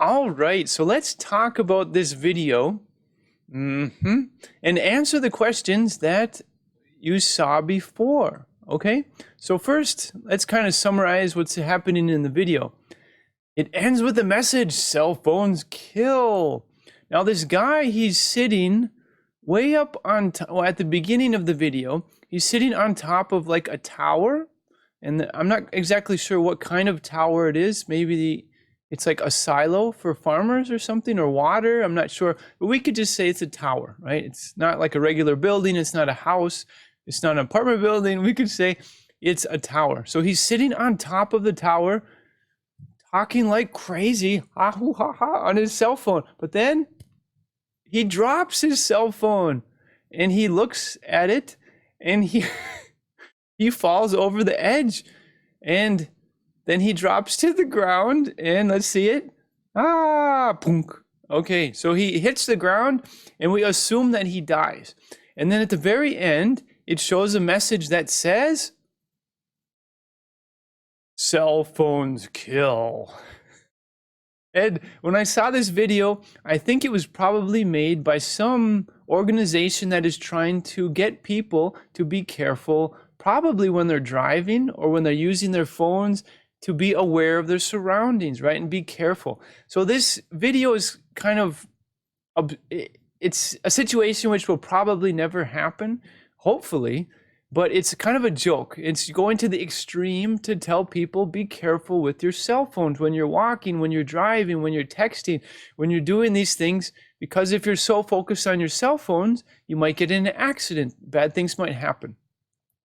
All right, so let's talk about this video and answer the questions that you saw before. Okay, so first, let's kind of summarize what's happening in the video. It ends with the message, cell phones kill. Now this guy, he's sitting way up on, at the beginning of the video, he's sitting on top of like a tower. And I'm not exactly sure what kind of tower it is. Maybe it's like a silo for farmers or something, or water. I'm not sure. But we could just say it's a tower, right? It's not like a regular building. It's not a house. It's not an apartment building. We could say it's a tower. So he's sitting on top of the tower, talking like crazy, on his cell phone. But then he drops his cell phone and he looks at it and he falls over the edge, and then he drops to the ground, and let's see it. Punk. Okay, so he hits the ground, and we assume that he dies. And then at the very end, it shows a message that says, cell phones kill. And when I saw this video, I think it was probably made by some organization that is trying to get people to be careful, probably when they're driving or when they're using their phones, to be aware of their surroundings, right? And be careful. So this video is kind of, it's a situation which will probably never happen, hopefully, but it's kind of a joke. It's going to the extreme to tell people, be careful with your cell phones when you're walking, when you're driving, when you're texting, when you're doing these things, because if you're so focused on your cell phones, you might get in an accident. Bad things might happen.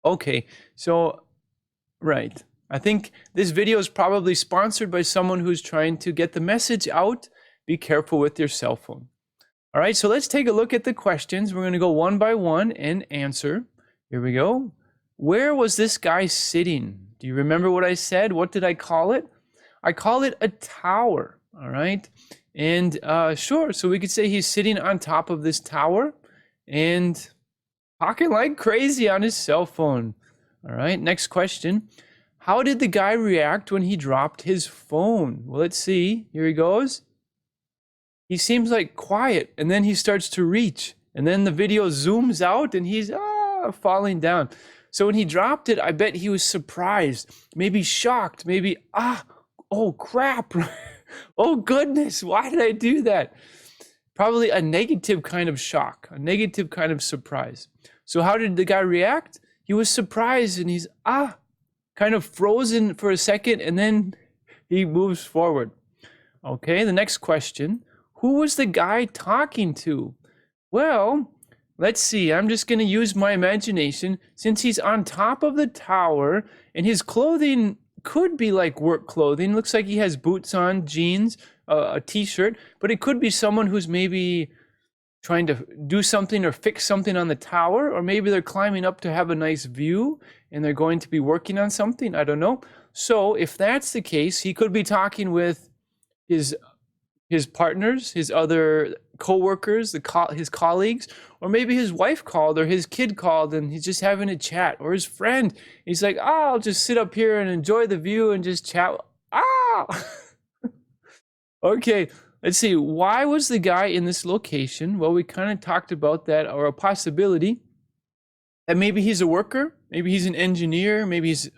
Okay, so, right. I think this video is probably sponsored by someone who's trying to get the message out. Be careful with your cell phone. All right, so let's take a look at the questions. We're going to go one by one and answer. Here we go. Where was this guy sitting? Do you remember what I said? What did I call it? I call it a tower, all right? And sure, so we could say he's sitting on top of this tower and talking like crazy on his cell phone. All right, next question. How did the guy react when he dropped his phone? Well, let's see. Here he goes. He seems like quiet, and then he starts to reach, and then the video zooms out and he's falling down. So when he dropped it, I bet he was surprised, maybe shocked, maybe, oh crap. Oh goodness, why did I do that? Probably a negative kind of shock, a negative kind of surprise. So how did the guy react? He was surprised and he's kind of frozen for a second, and then he moves forward. Okay, the next question. Who was the guy talking to? Well, let's see. I'm just going to use my imagination. Since he's on top of the tower and his clothing could be like work clothing. Looks like he has boots on, jeans, a t-shirt, but it could be someone who's maybe trying to do something or fix something on the tower, or maybe they're climbing up to have a nice view and they're going to be working on something. I don't know. So if that's the case, he could be talking with his partners, his other co-workers, his colleagues, or maybe his wife called or his kid called and he's just having a chat, or his friend. He's like, I'll just sit up here and enjoy the view and just chat. Okay. Let's see, why was the guy in this location? Well, we kind of talked about that, or a possibility that maybe he's a worker, maybe he's an engineer, maybe he's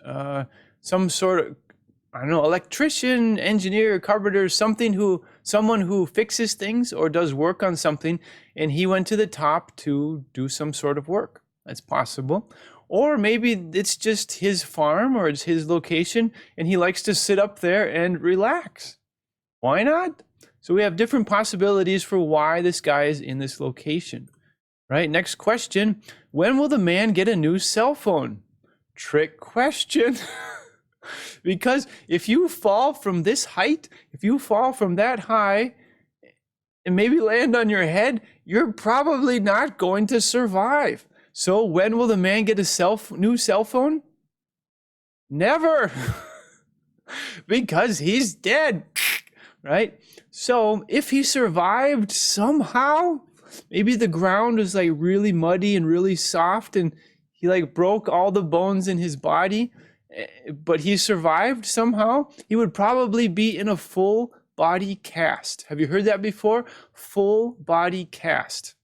some sort of, I don't know, electrician, engineer, carpenter, someone who fixes things or does work on something, and he went to the top to do some sort of work. That's possible. Or maybe it's just his farm or it's his location, and he likes to sit up there and relax. Why not? So we have different possibilities for why this guy is in this location, right? Next question. When will the man get a new cell phone? Trick question. Because if you fall from this height, if you fall from that high and maybe land on your head, you're probably not going to survive. So when will the man get a new cell phone? Never. Because he's dead. Right? So if he survived somehow, maybe the ground was like really muddy and really soft and he like broke all the bones in his body, but he survived somehow, he would probably be in a full body cast. Have you heard that before? Full body cast.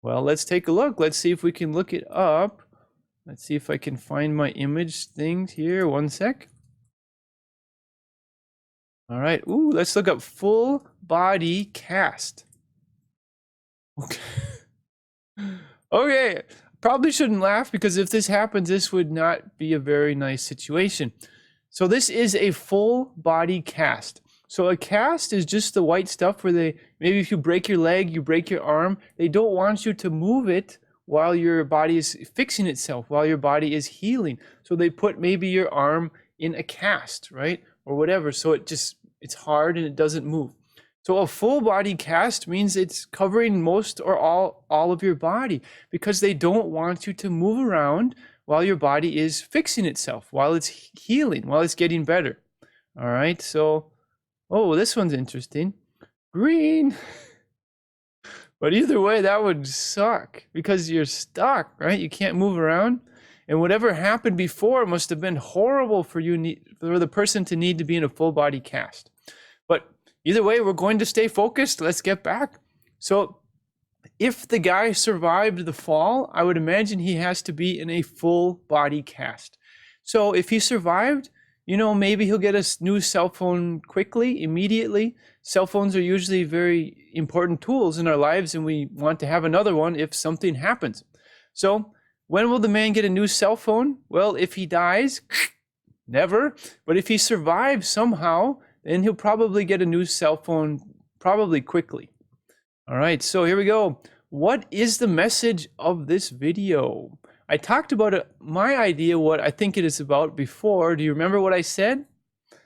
Well, let's take a look. Let's see if we can look it up. Let's see if I can find my image things here. One sec. All right. Ooh, let's look up full body cast. Okay. Okay. Probably shouldn't laugh, because if this happens, this would not be a very nice situation. So this is a full body cast. So a cast is just the white stuff where maybe if you break your leg, you break your arm, they don't want you to move it while your body is fixing itself, while your body is healing. So they put maybe your arm in a cast, right? Or whatever. So it's hard and it doesn't move. So a full body cast means it's covering most or all of your body, because they don't want you to move around while your body is fixing itself, while it's healing, while it's getting better. All right. So, oh, this one's interesting. Green. But either way, that would suck, because you're stuck, right? You can't move around. And whatever happened before must have been horrible for the person to need to be in a full body cast. But either way, we're going to stay focused. Let's get back. So if the guy survived the fall, I would imagine he has to be in a full body cast. So if he survived, maybe he'll get a new cell phone quickly, immediately. Cell phones are usually very important tools in our lives, and we want to have another one if something happens. So when will the man get a new cell phone? Well, if he dies, never. But if he survives somehow, then he'll probably get a new cell phone probably quickly. All right, so here we go. What is the message of this video? I talked about my idea, what I think it is about before. Do you remember what I said?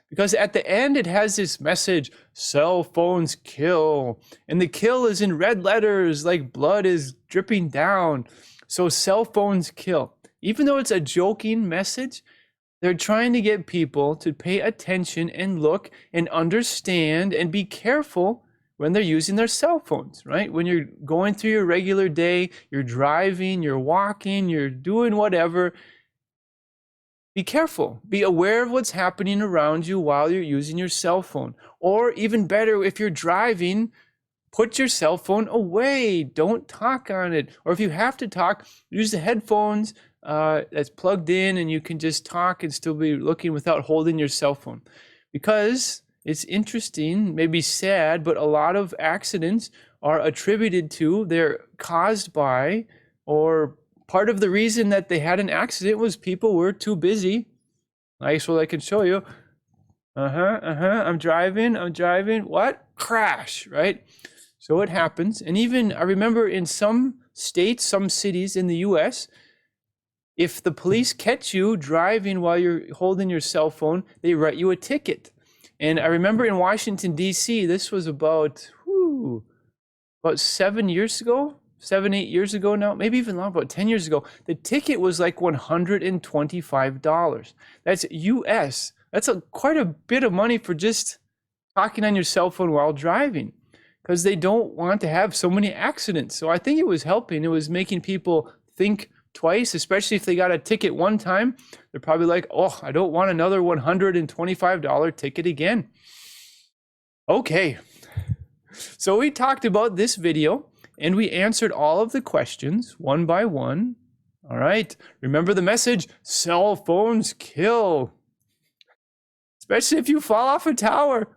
Because at the end, it has this message, cell phones kill. And the kill is in red letters, like blood is dripping down. So cell phones kill. Even though it's a joking message, they're trying to get people to pay attention and look and understand and be careful when they're using their cell phones, right? When you're going through your regular day, you're driving, you're walking, you're doing whatever, be careful. Be aware of what's happening around you while you're using your cell phone. Or even better, if you're driving, put your cell phone away. Don't talk on it. Or if you have to talk, use the headphones that's plugged in, and you can just talk and still be looking without holding your cell phone. Because it's interesting, maybe sad, but a lot of accidents are attributed to, they're caused by, or part of the reason that they had an accident was people were too busy. Nice, well, I can show you. I'm driving, what? Crash, right? So it happens. And even, I remember in some states, some cities in the US, if the police catch you driving while you're holding your cell phone, they write you a ticket. And I remember in Washington, D.C., this was about 7 years ago, 8 years ago now, maybe even longer, about 10 years ago. The ticket was like $125. That's US. That's quite a bit of money for just talking on your cell phone while driving, because they don't want to have so many accidents. So I think it was helping. It was making people think twice, especially if they got a ticket one time. They're probably like, oh, I don't want another $125 ticket again. Okay, so we talked about this video and we answered all of the questions one by one. All right, remember the message, cell phones kill. Especially if you fall off a tower.